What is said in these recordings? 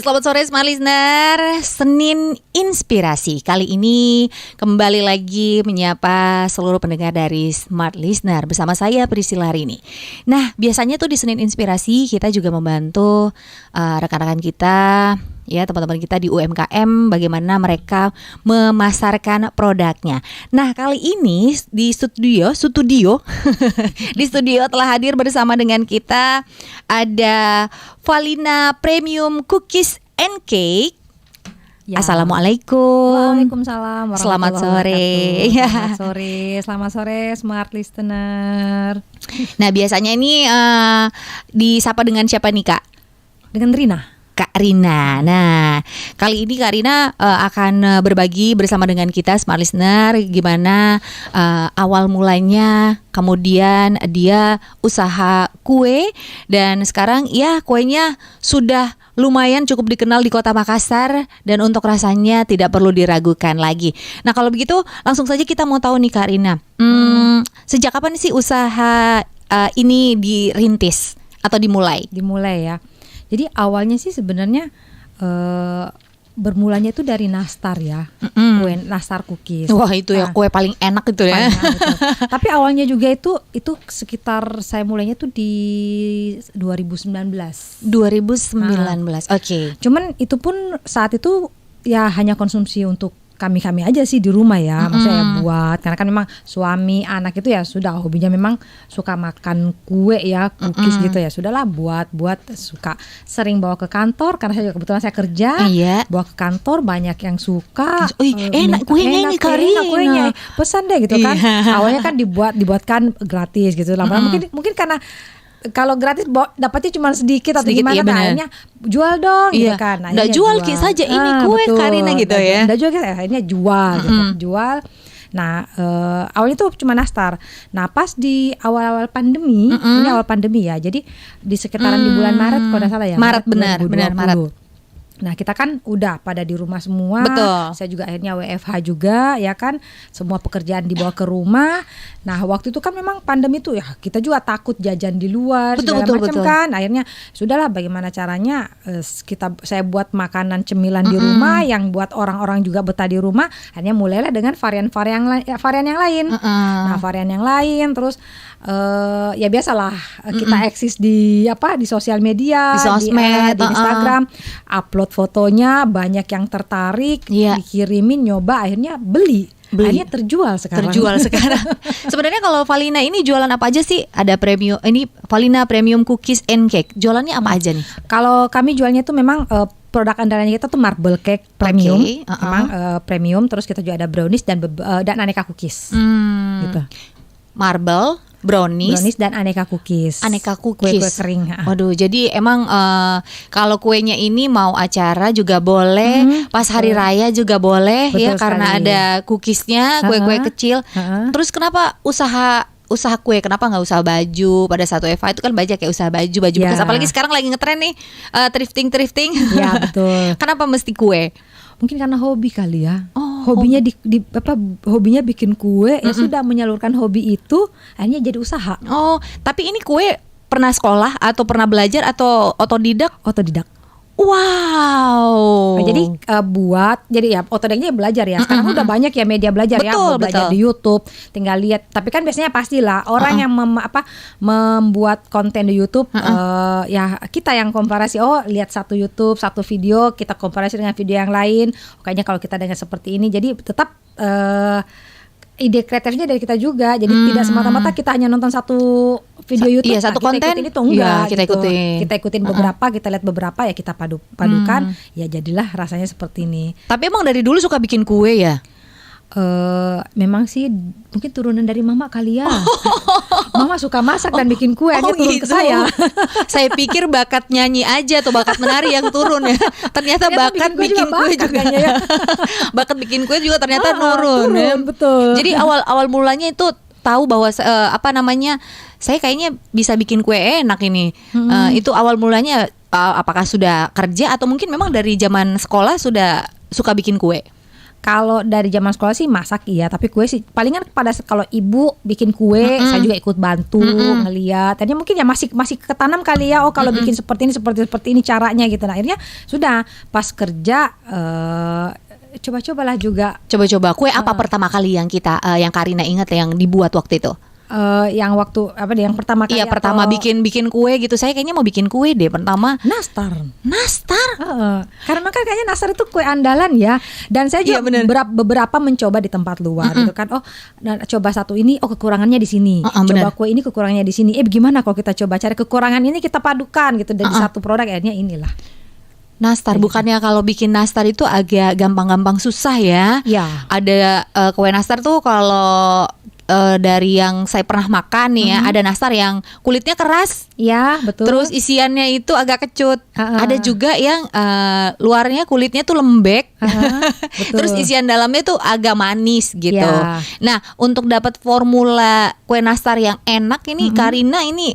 Selamat sore Smart Listener, Senin Inspirasi. Kali ini kembali lagi menyapa seluruh pendengar dari Smart Listener bersama saya Priscilla Rini. Nah, biasanya tuh di Senin Inspirasi kita juga membantu rekan-rekan kita, ya teman-teman kita di UMKM, bagaimana mereka memasarkan produknya. Nah, kali ini di studio di studio telah hadir bersama dengan kita ada Valina Premium Cookies and Cake. Ya. Assalamualaikum. Waalaikumsalam. Selamat sore. Selamat sore Smart Listener. Nah, biasanya ini disapa dengan siapa nih, Kak? Dengan Rina. Kak Rina. Nah, kali ini Kak Rina akan berbagi bersama dengan kita Smart Listener gimana awal mulanya, kemudian dia usaha kue dan sekarang ya kuenya sudah lumayan cukup dikenal di Kota Makassar dan untuk rasanya tidak perlu diragukan lagi. Nah, kalau begitu langsung saja kita mau tahu nih Kak Rina. Sejak kapan sih usaha ini dirintis atau dimulai? Dimulai ya. Jadi awalnya sih sebenarnya bermulanya itu dari nastar ya, kue nastar cookies. Wah, itu ya kue paling enak itu ya. Tapi awalnya juga itu sekitar saya mulainya tuh di 2019. 2019. Oke. Cuman itu pun saat itu ya hanya konsumsi untuk kami aja sih di rumah ya, maksudnya ya buat, karena kan memang suami anak itu ya sudah hobinya memang suka makan kue ya, cookies gitu ya, sudahlah buat suka sering bawa ke kantor karena saya juga kebetulan saya kerja, bawa ke kantor banyak yang suka. Enak kuenya ini Karina, kuenya pesan deh gitu kan. Awalnya kan dibuatkan gratis gitu, lama-lama mungkin karena kalau gratis dapatnya cuma sedikit atau gimana, nah, akhirnya jual dong gitu kan. Nah, nggak jual saja ini kue betul. Karina gitu ya. Nggak jual akhirnya jual gitu. Jual. Nah, awalnya tuh cuma nastar. Nah, pas di awal-awal pandemi, ini awal pandemi ya. Jadi di sekitaran di bulan Maret kalau tidak salah ya. Maret benar Maret. Nah, kita kan udah pada di rumah semua. Betul. Saya juga akhirnya WFH juga ya kan. Semua pekerjaan dibawa ke rumah. Nah, waktu itu kan memang pandemi tuh ya, kita juga takut jajan di luar segala macam kan. Akhirnya sudahlah bagaimana caranya saya buat makanan cemilan di rumah yang buat orang-orang juga betah di rumah. Akhirnya mulailah dengan varian yang lain. Nah, varian yang lain terus ya biasalah kita eksis di sosial media, di sosmed, di Instagram, upload fotonya, banyak yang tertarik, dikirimin, nyoba, akhirnya beli. Akhirnya terjual sekarang. Sebenarnya kalau Valina ini jualan apa aja sih? Ada premium, ini Valina Premium Cookies and Cake. Jualannya apa aja nih? Kalau kami jualnya tuh memang produk andalannya kita tuh marble cake premium, memang premium. Terus kita juga ada brownies dan aneka cookies. Gitu. Marble, brownies dan aneka cookies. Kue kering. Waduh, jadi emang kalau kuenya ini mau acara juga boleh, pas hari raya juga boleh. Betul ya, karena ada cookiesnya, kue-kue kecil. Terus kenapa usaha kue, kenapa nggak usaha baju? Pada satu Eva itu kan banyak kayak usaha baju bekas. Apalagi sekarang lagi ngetren nih thrifting. Ya betul. Kenapa mesti kue? Mungkin karena hobi kali ya. Hobinya hobinya bikin kue, ya sudah menyalurkan hobi itu akhirnya jadi usaha. Tapi ini kue pernah sekolah atau pernah belajar atau otodidak? Otodidak. Wow. Nah, jadi ya otodidaknya belajar ya. Sekarang udah banyak ya media belajar belajar di YouTube, tinggal lihat. Tapi kan biasanya pastilah orang yang membuat konten di YouTube, ya kita yang komparasi. Lihat satu YouTube, satu video, kita komparasi dengan video yang lain. Kayaknya kalau kita dengar seperti ini, jadi tetap ide kreatifnya dari kita juga. Jadi tidak semata-mata kita hanya nonton satu video YouTube, satu konten ikutin itu enggak kita gitu. ikutin. Kita ikutin beberapa, kita lihat beberapa ya kita padukan, ya jadilah rasanya seperti ini. Tapi emang dari dulu suka bikin kue ya? Memang sih mungkin turunan dari mama kali ya. Mama suka masak dan bikin kue, turun ke saya. Saya pikir bakat nyanyi aja atau bakat menari yang turun ya. Ternyata bakat bikin kue juga. Ya. Bakat bikin kue juga ternyata turun ya. Betul. Jadi awal mulanya itu tahu bahwa saya kayaknya bisa bikin kue enak ini. Itu awal mulanya apakah sudah kerja atau mungkin memang dari zaman sekolah sudah suka bikin kue? Kalau dari zaman sekolah sih masak iya, tapi kue sih palingan pada kalau ibu bikin kue, saya juga ikut bantu ngeliat. Tadinya mungkin ya masih ketanam kali ya. Oh kalau bikin seperti ini caranya gitu. Nah akhirnya sudah pas kerja coba-cobalah juga. Coba-coba kue apa pertama kali yang yang Karina ingat yang dibuat waktu itu? Yang waktu apa deh yang pertama kali? Iya pertama bikin kue gitu. Saya kayaknya mau bikin kue deh pertama. Nastar. Karena kan kayaknya nastar itu kue andalan ya. Dan saya juga beberapa mencoba di tempat luar gitu kan. Oh, coba satu ini, oh kekurangannya di sini. Coba kue ini kekurangannya di sini. Gimana kalau kita coba cari kekurangan ini kita padukan gitu dari satu produk, akhirnya inilah. Nastar, bukannya kalau bikin nastar itu agak gampang-gampang susah ya? Ya. Ada kue nastar tuh kalau dari yang saya pernah makan nih ya, ada nastar yang kulitnya keras. Ya, betul. Terus isiannya itu agak kecut. Ada juga yang luarnya kulitnya tuh lembek. Betul. Terus isian dalamnya tuh agak manis gitu. Ya. Nah, untuk dapat formula kue nastar yang enak ini, Karina ini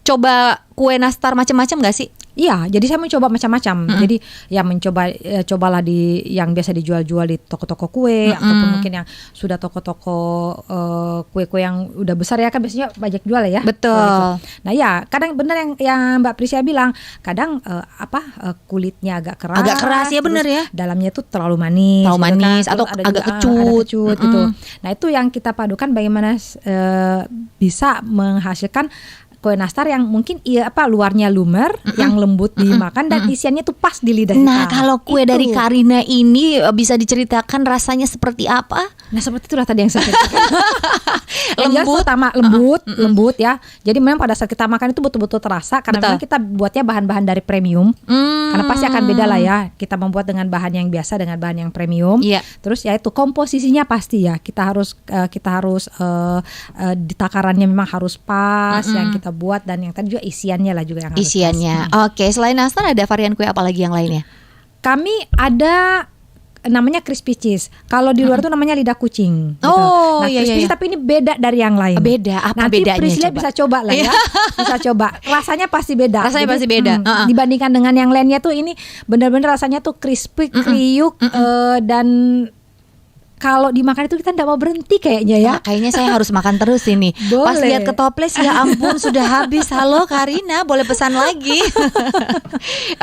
coba kue nastar macam-macam gak sih? Iya, jadi saya mencoba macam-macam. Jadi ya cobalah di yang biasa dijual-jual di toko-toko kue ataupun mungkin yang sudah toko-toko kue-kue yang udah besar ya kan biasanya banyak jual ya. Betul. Gitu. Nah ya kadang benar yang Mbak Prisia bilang, kadang kulitnya agak keras. Agak keras ya, benar ya. Dalamnya tuh terlalu manis. Terlalu manis kan. atau agak kecut gitu. Nah itu yang kita padukan bagaimana bisa menghasilkan kue nastar yang mungkin luarnya lumer, yang lembut dimakan dan isiannya tuh pas di lidah kita. Nah, kalau kue dari Karina ini bisa diceritakan rasanya seperti apa? Nah, seperti itulah tadi yang saya ceritakan. Lembut, pertama lembut ya. Jadi memang pada saat kita makan itu betul-betul terasa karena memang kita buatnya bahan-bahan dari premium. Karena pasti akan beda lah ya. Kita membuat dengan bahan yang biasa dengan bahan yang premium. Terus ya itu komposisinya pasti ya. Kita harus di takarannya memang harus pas yang kita buat, dan yang tadi juga isiannya lah juga yang harus isiannya. pas. Oke, selain nastar ada varian kue apa lagi yang lainnya? Kami ada namanya crispy cheese. Kalau di luar tuh namanya lidah kucing. Gitu. Oh, nah, crispy cheese tapi ini beda dari yang lain. Beda, apa nanti bedanya? Priscilla bisa coba lah ya. Bisa coba. Rasanya pasti beda. Rasanya pasti beda. Dibandingkan dengan yang lainnya tuh ini benar-benar rasanya tuh crispy, kriuk dan kalau dimakan itu kita tidak mau berhenti kayaknya ya. Kayaknya saya harus makan terus ini. Boleh. Pas lihat ke toples, ya ampun sudah habis. Halo Karina, boleh pesan lagi.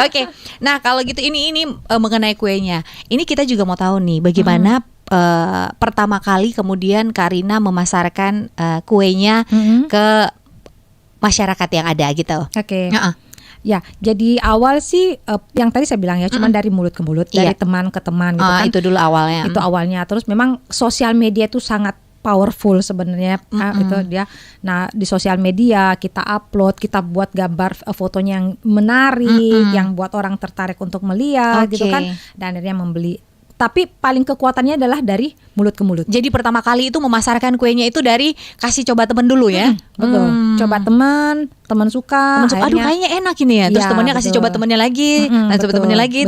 Oke. Nah kalau gitu ini mengenai kuenya. Ini kita juga mau tahu nih bagaimana pertama kali kemudian Karina memasarkan kuenya ke masyarakat yang ada gitu. Oke. Ya, jadi awal sih yang tadi saya bilang ya, cuman dari mulut ke mulut, dari teman ke teman gitu kan. Itu dulu awalnya. Itu awalnya. Terus memang sosial media itu sangat powerful sebenarnya itu dia. Nah, di sosial media kita upload, kita buat gambar fotonya yang menarik, yang buat orang tertarik untuk melihat gitu kan, dan akhirnya membeli. Tapi paling kekuatannya adalah dari mulut ke mulut. Jadi pertama kali itu memasarkan kuenya itu dari kasih coba teman dulu ya. Betul. Coba teman suka. Aduh kayaknya enak ini ya. Terus temannya kasih coba temannya lagi. Coba temannya lagi.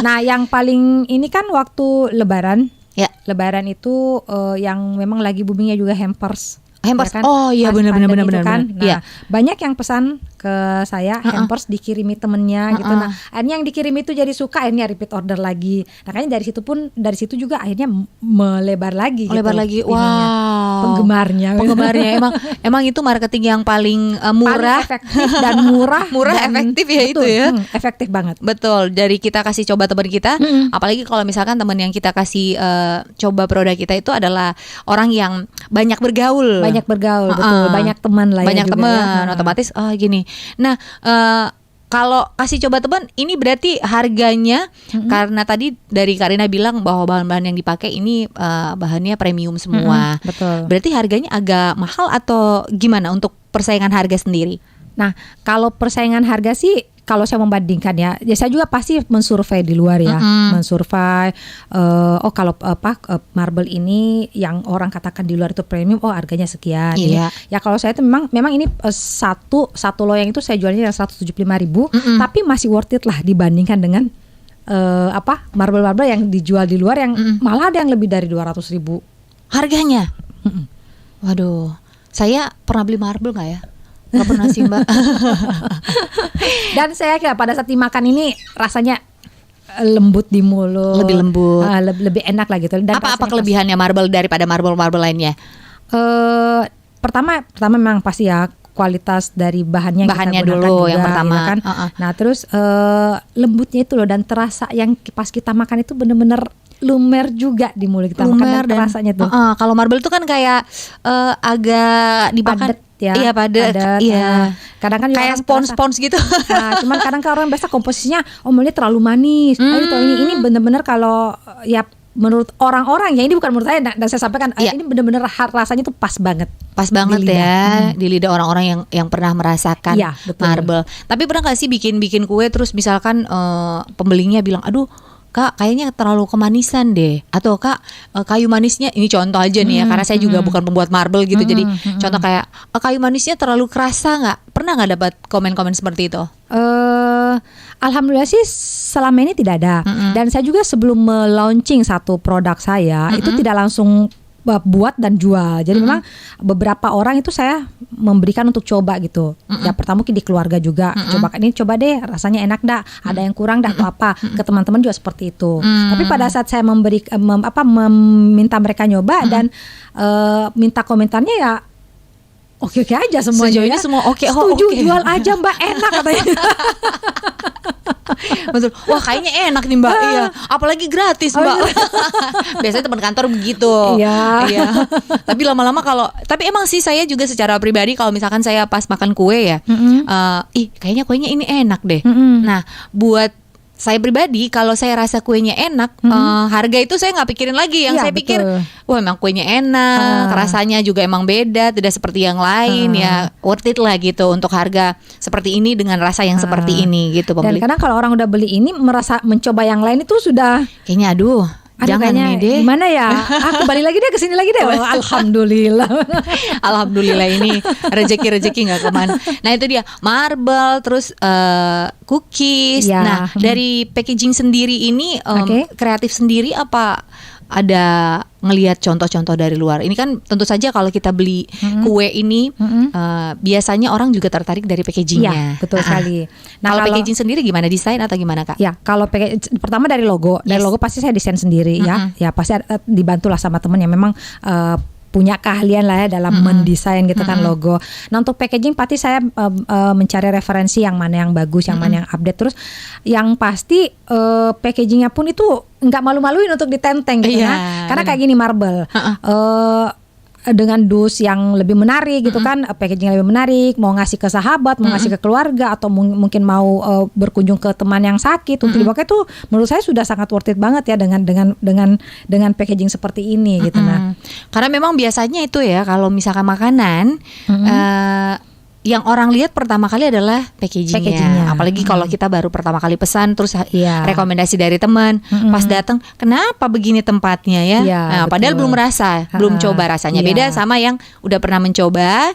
Nah, yang paling ini kan waktu Lebaran. Ya. Lebaran itu yang memang lagi boomingnya juga hampers. Hampers. Ya kan? Oh iya benar. Kan? Nah, banyak yang pesan ke saya hampers dikirimi temennya gitu. Nah, akhirnya yang dikirim itu jadi suka, akhirnya repeat order lagi. Nah, kayaknya dari situ juga akhirnya melebar lagi. Wow. Penggemarnya emang itu marketing yang paling murah, paling efektif dan murah dan efektif ya. Betul, itu ya. Efektif banget. Betul. Dari kita kasih coba teman kita, apalagi kalau misalkan teman yang kita kasih coba produk kita itu adalah orang yang banyak bergaul. Betul. Banyak teman lah ya. Banyak teman, otomatis gini. Nah, kalau kasih coba teman ini berarti harganya karena tadi dari Karina bilang bahwa bahan-bahan yang dipakai ini bahannya premium semua. Betul. Berarti harganya agak mahal atau gimana untuk persaingan harga sendiri? Nah, kalau persaingan harga sih kalau saya membandingkan ya saya juga pasti mensurvei di luar ya, mensurvei kalau marble ini yang orang katakan di luar itu premium, harganya sekian. Iya. Ya kalau saya itu memang ini satu loyang itu saya jualnya yang 175.000, tapi masih worth it lah dibandingkan dengan marble yang dijual di luar yang malah ada yang lebih dari 200.000 harganya. Waduh, saya pernah beli marble nggak ya? Gak pernah sih Mbak. Dan saya kira pada saat dimakan ini rasanya lembut di mulut, lebih lembut, lebih enak lah gitu. Dan apa kelebihannya marble daripada marble lainnya? Pertama memang pasti ya kualitas dari bahannya dulu juga, yang pertama ya kan? Nah terus lembutnya itu loh, dan terasa yang pas kita makan itu bener-bener lumer juga di mulut kita, makan dan rasanya tuh. Kalau marble itu kan kayak agak dimakan padet ya. Iya padat. Iya. Kadang kan kayak spons gitu. Nah, cuman kadang kan orang biasa komposisinya ini terlalu manis. Ini bener-bener kalau ya menurut orang-orang ya, ini bukan menurut saya, dan saya sampaikan ini bener-bener rasanya tuh pas banget. Pas banget di di lidah orang-orang yang pernah merasakan marble. Tapi pernah gak sih bikin kue terus misalkan pembelinya bilang, aduh Kak, kayaknya terlalu kemanisan deh, atau Kak, kayu manisnya, ini contoh aja nih ya, karena saya juga bukan pembuat marble gitu, jadi contoh kayak kayu manisnya terlalu kerasa nggak? Pernah nggak dapat komen-komen seperti itu? Alhamdulillah sih selama ini tidak ada. Dan saya juga sebelum launching satu produk saya itu tidak langsung buat dan jual. Jadi memang beberapa orang itu saya memberikan untuk coba gitu. Ya pertama mungkin di keluarga juga, coba deh rasanya enak dah, ada yang kurang dah atau apa. Ke teman-teman juga seperti itu. Tapi pada saat saya meminta mereka nyoba dan minta komentarnya ya oke aja semuanya. Sejauh ya. Ini semua oke. Setuju, jual aja Mbak, enak katanya. Betul. Wah kayaknya enak nih Mbak. Iya. Apalagi gratis Mbak. Biasanya teman kantor begitu. Iya. Tapi lama-lama tapi emang sih saya juga secara pribadi kalau misalkan saya pas makan kue ya, kayaknya kuenya ini enak deh. Nah buat saya pribadi kalau saya rasa kuenya enak, harga itu saya nggak pikirin lagi. Yang saya pikir, wah emang kuenya enak, rasanya juga emang beda, tidak seperti yang lain, ya worth it lah gitu untuk harga seperti ini dengan rasa yang seperti ini gitu. Dan kadang kalau orang udah beli ini merasa mencoba yang lain itu sudah kayaknya jangan nih deh. Gimana ya? Kembali lagi deh, kesini lagi deh. Alhamdulillah. Alhamdulillah ini rezeki nggak kemana. Nah itu dia marble, terus cookies. Nah dari packaging sendiri ini kreatif sendiri apa ada ngelihat contoh-contoh dari luar? Ini kan tentu saja kalau kita beli kue ini biasanya orang juga tertarik dari packagingnya. Ya, betul sekali. Nah kalau packaging sendiri gimana, desain atau gimana Kak? Ya kalau pertama dari logo, dari logo pasti saya desain sendiri ya. Ya pasti dibantulah sama teman yang memang punya keahlian lah ya dalam mendesain gitu kan logo. Nah untuk packaging pasti saya mencari referensi yang mana yang bagus, yang mana yang update. Terus yang pasti packagingnya pun itu nggak malu-maluin untuk ditenteng gitu karena kayak gini marble. Dengan dus yang lebih menarik gitu kan, packaging yang lebih menarik, mau ngasih ke sahabat, mau ngasih ke keluarga, atau mungkin mau berkunjung ke teman yang sakit untuk dipakai tuh menurut saya sudah sangat worth it banget ya dengan packaging seperti ini gitu. Nah karena memang biasanya itu ya kalau misalkan makanan yang orang lihat pertama kali adalah packagingnya. Apalagi kalau kita baru pertama kali pesan terus rekomendasi dari teman, pas datang kenapa begini tempatnya ya? Nah, padahal belum coba rasanya. Beda sama yang udah pernah mencoba.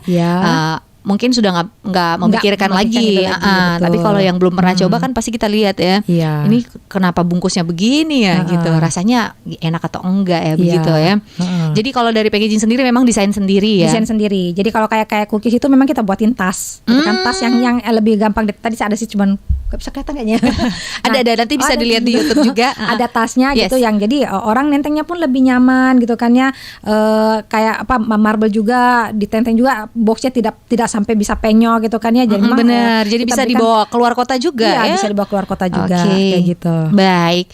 Mungkin sudah nggak memikirkan lagi. Tapi kalau yang belum pernah coba kan pasti kita lihat ya. Ini kenapa bungkusnya begini ya gitu. Rasanya enak atau enggak ya begitu ya. Jadi kalau dari packaging sendiri memang desain sendiri ya. Desain sendiri. Jadi kalau kayak cookies itu memang kita buatin tas. Kan tas yang lebih gampang. Tadi ada sih cuman gak bisa kelihatan kayaknya. Ada nanti bisa dilihat di YouTube juga. Ada tasnya gitu yang jadi orang nentengnya pun lebih nyaman gitu kan ya. Kayak marble juga ditenteng juga, boxnya tidak sampai bisa penyok gitu kan ya. Jadi memang benar. Jadi bisa dibawa keluar kota juga ya. Bisa dibawa keluar kota juga kayak gitu. Baik.